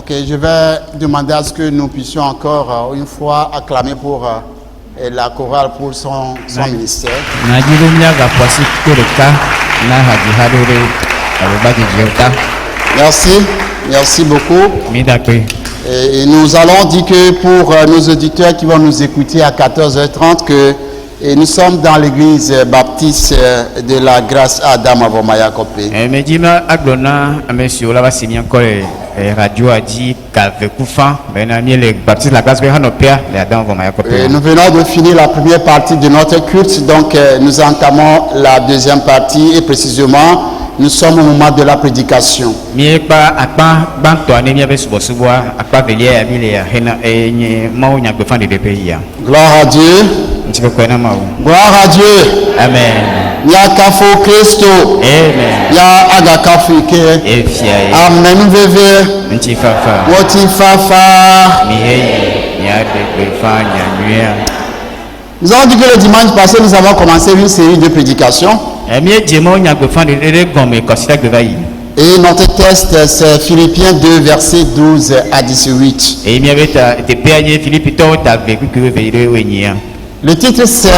Ok, je vais demander à ce que nous puissions encore une fois acclamer pour la chorale pour son ministère. Merci beaucoup. Et nous allons dire que pour nos auditeurs qui vont nous écouter à 14h30 que nous sommes dans l'église baptiste de la grâce à Adam Avomaya Kopé. Radio a dit nous venons de finir la première partie de notre culte, donc nous entamons la deuxième partie et précisément nous sommes au moment de la prédication. Gloire à Dieu. Gloire à Dieu. Amen. Yakafo Christo. Amen. Ya agakafike. Amen. Veve. Woti fafa. Nous avons dit que le dimanche passé, nous avons commencé une série de prédications. Et notre texte, c'est Philippiens 2, versets 12 à 18. Le titre, c'est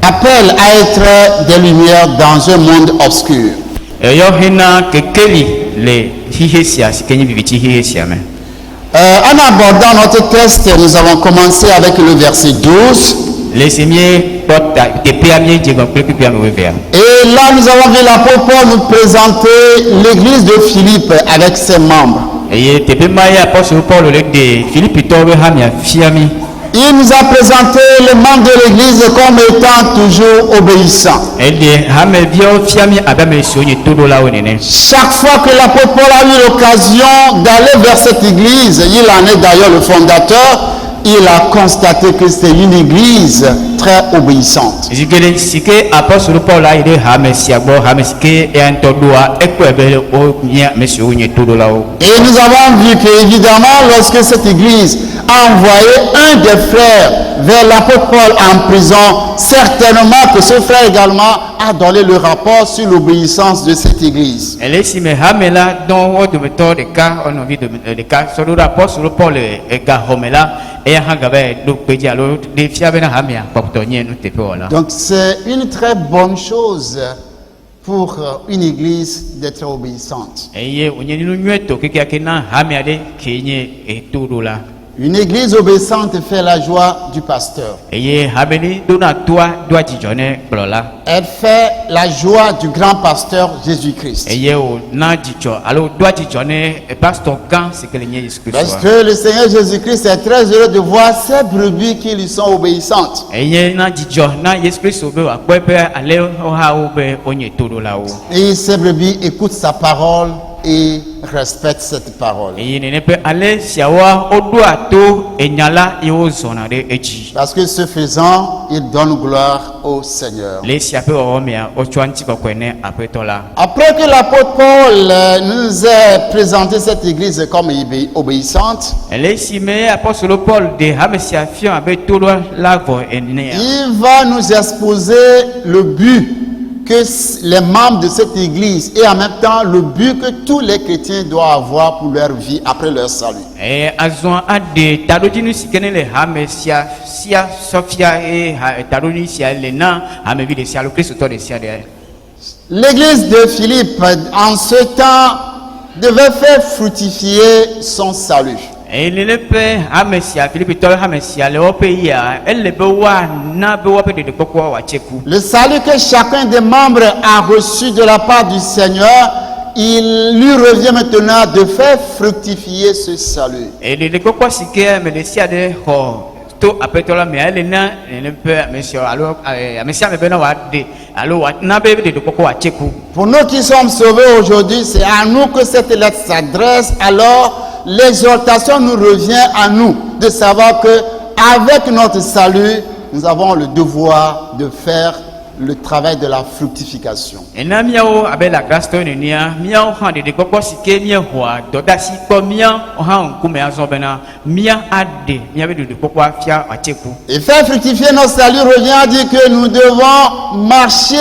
Appel à être des lumières dans un monde obscur. En abordant notre texte, nous avons commencé avec le verset 12. Et là, nous avons vu l'apôtre Paul nous présenter l'église de Philippe avec ses membres. Il nous a présenté les membres de l'église comme étant toujours obéissants. Chaque fois que l'apôtre Paul a eu l'occasion d'aller vers cette église, il en est d'ailleurs le fondateur, il a constaté que c'est une église très obéissante. Et nous avons vu qu'évidemment, lorsque cette église a envoyé un des frères vers l'apôtre Paul en prison, certainement que ce frère également a donné le rapport sur l'obéissance de cette église. Donc c'est une très bonne chose pour une église d'être obéissante. Une église obéissante fait la joie du pasteur. Elle fait la joie du grand pasteur Jésus-Christ. Parce que le Seigneur Jésus-Christ est très heureux de voir ses brebis qui lui sont obéissantes. Et ces brebis écoutent sa parole et respecte cette parole. Parce que ce faisant, il donne gloire au Seigneur. Après que l'apôtre Paul nous ait présenté cette église comme obéissante, il va nous exposer le but que les membres de cette église et en même temps le but que tous les chrétiens doivent avoir pour leur vie après leur salut. L'église de Philippe en ce temps devait faire fructifier son salut. Le salut que chacun des membres a reçu de la part du Seigneur, il lui revient maintenant de faire fructifier ce salut. Pour nous qui sommes sauvés aujourd'hui, c'est à nous que cette lettre s'adresse. Alors l'exhortation nous revient à nous de savoir que avec notre salut, nous avons le devoir de faire le travail de la fructification. Et na miao avec la grâce de nia miao han de kokko sike mia hoa dodasi ko mia han kume azobena mia ade mia be de kokko afia acheku. Et faire fructifier notre salut revient à dire que nous devons marcher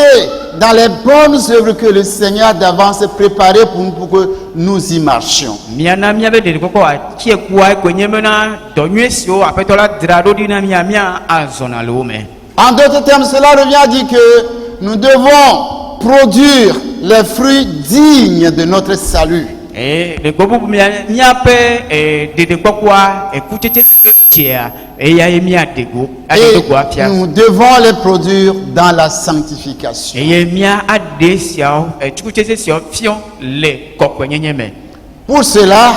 dans les bonnes œuvres que le Seigneur d'avance préparées pour nous, pour que nous y marchions. Mia na mia be de kokko acheku ai ko nyemena donywesio apetola drado dina mia azona lome. En d'autres termes, cela revient à dire que nous devons produire les fruits dignes de notre salut. Et le gobu mia pe de kokko ekutete tia et ya mia dego adego afia. Nous devons les produire dans la sanctification. Et mia ade sia ekutete sia fion le kokko nyenyeme. Pour cela,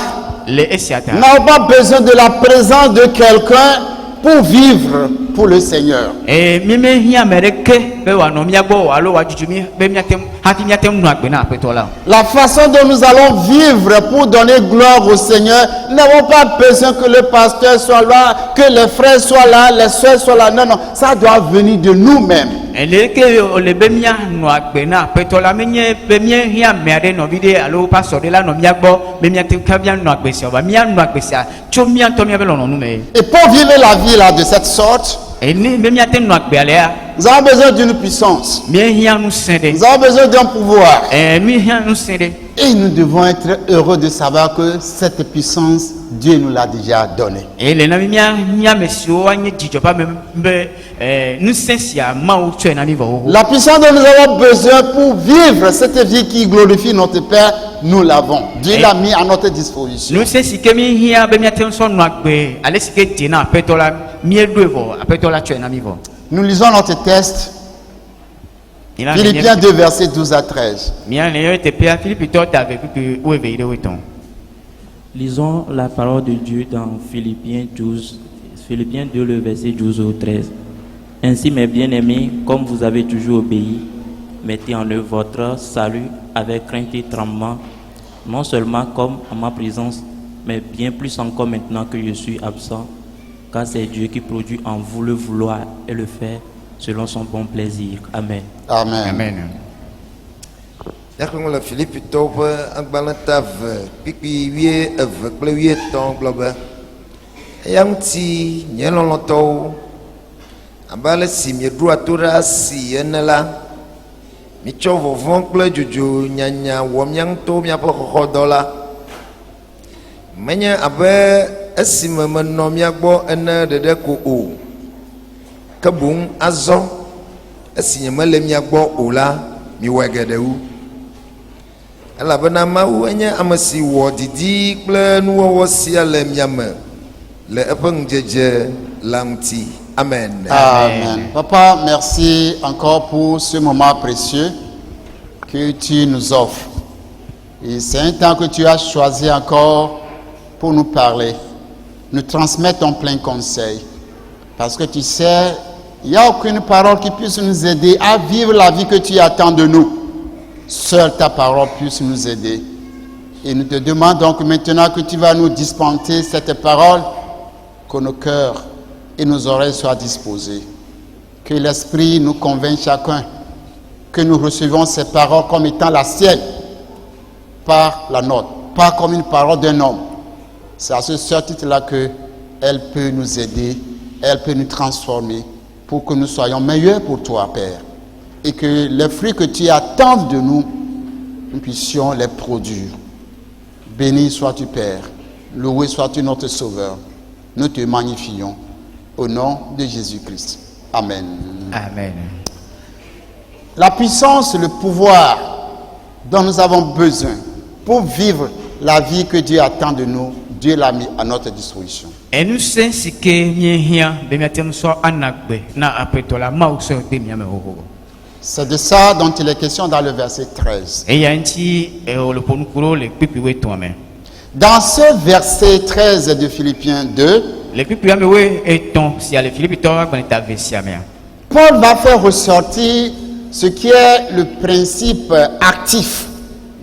Le esiata. nous n'avons pas besoin de la présence de quelqu'un pour vivre pour le Seigneur. Et mime hia mereke be wa no miago alo wa jujumi be miatem hati miatem nu agbe na apetola. La façon dont nous allons vivre pour donner gloire au Seigneur, nous n'avons pas besoin que le pasteur soit là, que les frères soient là, les soeurs soient là. Non, non, ça doit venir de nous-mêmes. Ele ke le be mia nu agbe na apetola menye be mie hia mere no vide alo pastor de la no miagbo be miatem kabia nu agbe sia ba mia nu agbe sia cho mia to mia be lo no nu me. Et pour vivre la vie là de cette sorte, Et ni be miatem nu agbe alea nous avons besoin d'une puissance. mie hia nu sende. Nous avons besoin d'un pouvoir. Mi hia nu sende. Et nous devons être heureux de savoir que cette puissance, Dieu nous l'a déjà donnée. Et le nami mia mesio anye jijo pa me nu sensia ma o tue na mi vo. La puissance dont nous avons besoin pour vivre cette vie qui glorifie notre Père, nous l'avons. Dieu l'a mis à notre disposition. Nu sensi ke mi hia be miatem so nu agbe ale sike tina apetola mi eduevo apetola tue na mi vo. Nous lisons notre texte, Philippiens 2, versets 12 à 13. Mia ne te pia Philipito ta avec que o eve ide weton. Lisons la parole de Dieu dans Philippiens 2, le verset 12 au 13. Ainsi, mes bien-aimés, comme vous avez toujours obéi, mettez en œuvre votre salut avec crainte et tremblement, non seulement comme en ma présence, mais bien plus encore maintenant que je suis absent, car c'est Dieu qui produit en vous le vouloir et le faire selon son bon plaisir. Amen. Amen. Amen. Le Philippe Tobe, Agbalatav, Pipi, Wie, Kple Wie, Ton, Globe, Yamti, Yeloloto, Abale Sim, Yedruatura, Si, Yenela, Michovo, Voncle, Juju, Nyanya, Womyang, Tomia, Pohodola, Menya Abe, Esim, Nomiabo, and the Deco, Kabum, Azon, Esim, Melemiabo, Ola, Miwagadeu. La benama ou enya amasi wo didi kple nuwo sia le miame le epengjeje lamti. Amen. Amen. Papa, merci encore pour ce moment précieux que tu nous offres. Et c'est un temps que tu as choisi encore pour nous parler, nous transmettre ton plein conseil. Parce que tu sais, il n'y a aucune parole qui puisse nous aider à vivre la vie que tu attends de nous. Seule ta parole puisse nous aider. Et nous te demandons donc maintenant que tu vas nous dispenser cette parole, que nos cœurs et nos oreilles soient disposés. Que l'Esprit nous convainc chacun, que nous recevons ces paroles comme étant la sienne, pas la nôtre, pas comme une parole d'un homme. C'est à ce seul titre-là qu'elle peut nous aider, elle peut nous transformer pour que nous soyons meilleurs pour toi, Père. Et que les fruits que tu attends de nous, nous puissions les produire. Béni sois-tu, Père. Loué sois-tu, notre Sauveur. Nous te magnifions. Au nom de Jésus-Christ. Amen. Amen. La puissance, le pouvoir dont nous avons besoin pour vivre la vie que Dieu attend de nous, Dieu l'a mis à notre disposition. Et nous sensi ke mi hia be miatem so anagbe na apetola ma o so de miame ho. C'est de ça dont il est question dans le verset 13. Et yanti le ponukuro le pipi weton amen. Dans ce verset 13 de Philippiens 2, Le pipi ame we eton si ale Philipito agbanita vesia me. Paul va faire ressortir ce qui est le principe actif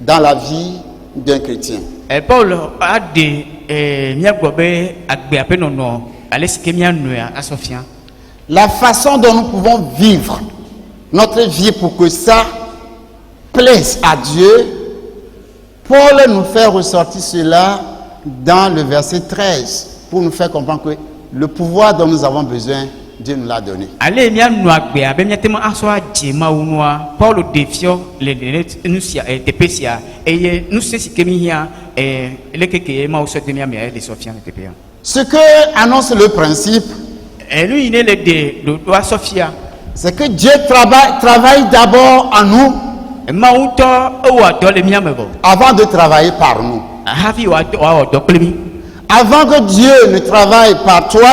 dans la vie d'un chrétien. Et Paul a de miagbobe agbe apenono ale sike mianua asofia. La façon dont nous pouvons vivre notre vie pour que ça plaise à Dieu, Paul nous fait ressortir cela dans le verset 13 pour nous faire comprendre que le pouvoir dont nous avons besoin, Dieu nous l'a donné. Allez, mia noagbe abe mia tema aso ajema unwa Paulo defio le nous sia tepesia et nous c'est ce que mia le que ma oso de mia mais les sofiane tepia. Ce que annonce le principe, Et lui il est le de doa sofia. c'est que Dieu travaille d'abord en nous Ma uto o ado le mia mebo. avant de travailler par nous. Hafi wa do klemi. Avant que Dieu ne travaille par toi,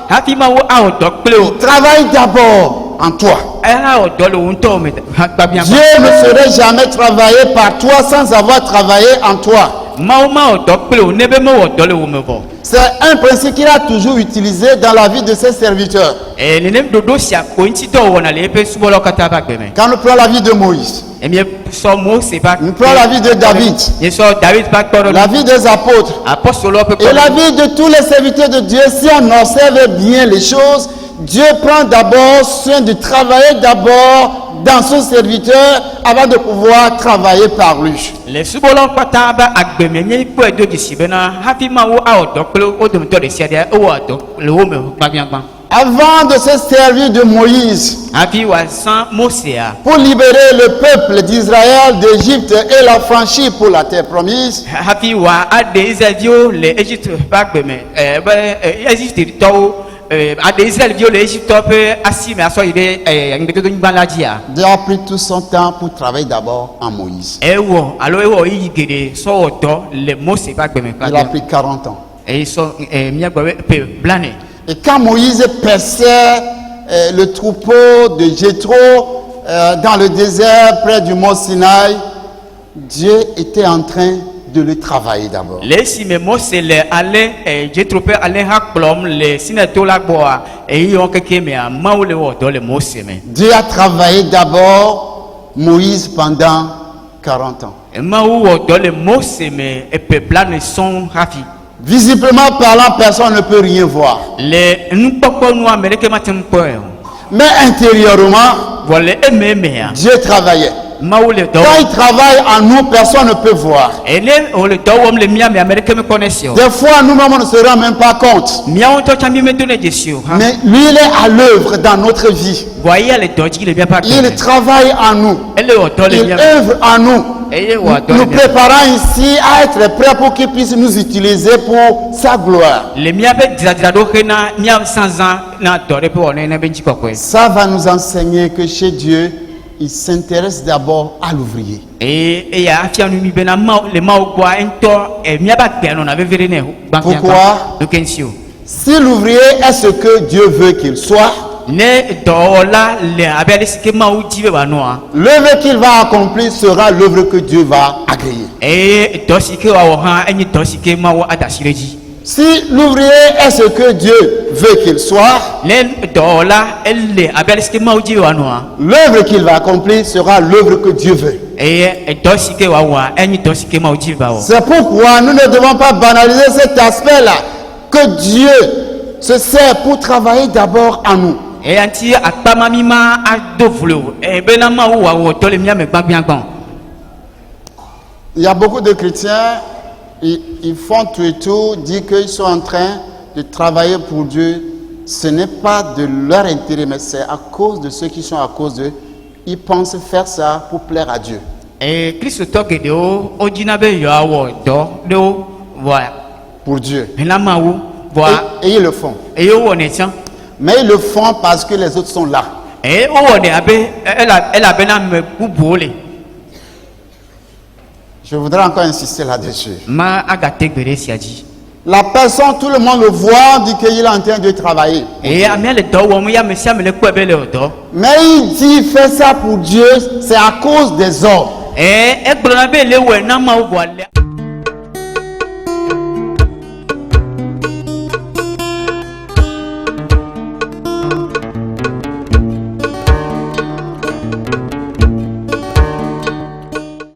Hafi ma wo a do kleo. il travaille d'abord en toi. Era o do le unto me ba bien. Dieu ne ferait jamais travailler par toi sans avoir travaillé en toi. Ma o do kleo nebe mo o do le wo mebo. C'est un principe qu'il a toujours utilisé dans la vie de ses serviteurs. Et le nem dodo sia ko nti do wona le pe subolo kata ba gbeme. Quand nous prenons la vie de Moïse, Et bien so mo c'est pas. nous prenons la vie de David, Ye so David ba koro. la vie des apôtres Apostolo pe et la vie de tous les serviteurs de Dieu. Si on observe bien les choses, Dieu prend d'abord soin de travailler d'abord dans son serviteur avant de pouvoir travailler par lui. le subolo kata ba agbeme nye ko edo disibena hafi ma wo a odo klo o dum to de sia de o odo le wo me ba bien ba. Avant de se servir de Moïse Hafi wa san Mosea. pour libérer le peuple d'Israël d'Égypte et la franchir pour la terre promise, Hafi wa ade Israelio le Egypte ba gbeme ba Egypte to ade Israel vio le Egypte pe asime aso ide ngbe to ngba lajia. Dieu a pris tout son temps pour travailler d'abord en Moïse. Ewo alo ewo yi gede so odo le Mose ba gbeme Il a pris 40 ans. e so mia gbe pe blane. Et quand Moïse perçait le troupeau de Jéthro dans le désert près du mont Sinaï, Dieu était en train de le travailler d'abord. Le si me Mose le ale Jethro ale haklom le sineto la boa e yo keke me ma o le wo do le Mose me. Dieu a travaillé d'abord Moïse pendant 40 ans. E ma o do le Mose me e pe blane son hafi. Visiblement parlant, personne ne peut rien voir. Le npokpo nu amerike matem po e. Mais intérieurement, Vole ememe ya. Dieu travaillait. Ma o le do. Quand il travaille en nous, personne ne peut voir. E le o le do wom le mia me amerike me connexion. Des fois, nous-mêmes, on ne se rend même pas compte. Mia on to chambi me donner Jésus. Mais lui, il est à l'œuvre dans notre vie. Voyez le doji le bien pas. Il travaille en nous. Elle o do le Il mia. œuvre en nous. E wo do Nous le mia. préparant ici à être prêts pour qu'il puisse nous utiliser pour sa gloire. Le mia be dira do kena mia sanzan na do re pe wona na benchi kokwe. Ça va nous enseigner que chez Dieu, il s'intéresse d'abord à l'ouvrier. Et ya afia nu mi bena ma le ma ogwa ento mia ba pe no na vevere ne ba. Pourquoi? Do kensio. Si l'ouvrier est ce que Dieu veut qu'il soit, Ne do la le abele sike ma uji be ba noa. l'œuvre qu'il va accomplir sera l'œuvre que Dieu va agréer. E do sike wa wo ha enyi do sike ma wo adasireji. Si l'ouvrier est ce que Dieu veut qu'il soit, Ne do la elle abele sike ma uji wa noa. l'œuvre qu'il va accomplir sera l'œuvre que Dieu veut. E do sike wa enyi do sike ma uji ba wo. C'est pourquoi nous ne devons pas banaliser cet aspect-là, que Dieu se sert pour travailler d'abord en nous. E anti akpama mi ma adovlo e bena ma wo to le mia me gba bien gban. Il y a beaucoup de chrétiens, ils font tout et tout, disent qu'ils sont en train de travailler pour Dieu. Ce n'est pas de leur intérêt, mais c'est à cause de ceux qui sont à cause d'eux. Ils pensent faire ça pour plaire à Dieu. E Kristo to gede o jina be yo awo do voilà. Pour Dieu. Bena ma wo voilà. Et ils le font. E yo wona tian. Mais ils le font parce que les autres sont là. E o wona abe elle a bena me kubole. Je voudrais encore insister là-dessus. Ma agate gbere siaji. La personne, tout le monde le voit, dit qu'il est en train de travailler. E amia le do wo mu ya me sia me le ku ebe le do. Mais il dit, fait ça pour Dieu, c'est à cause des hommes. E gboro na be le we na ma wo le.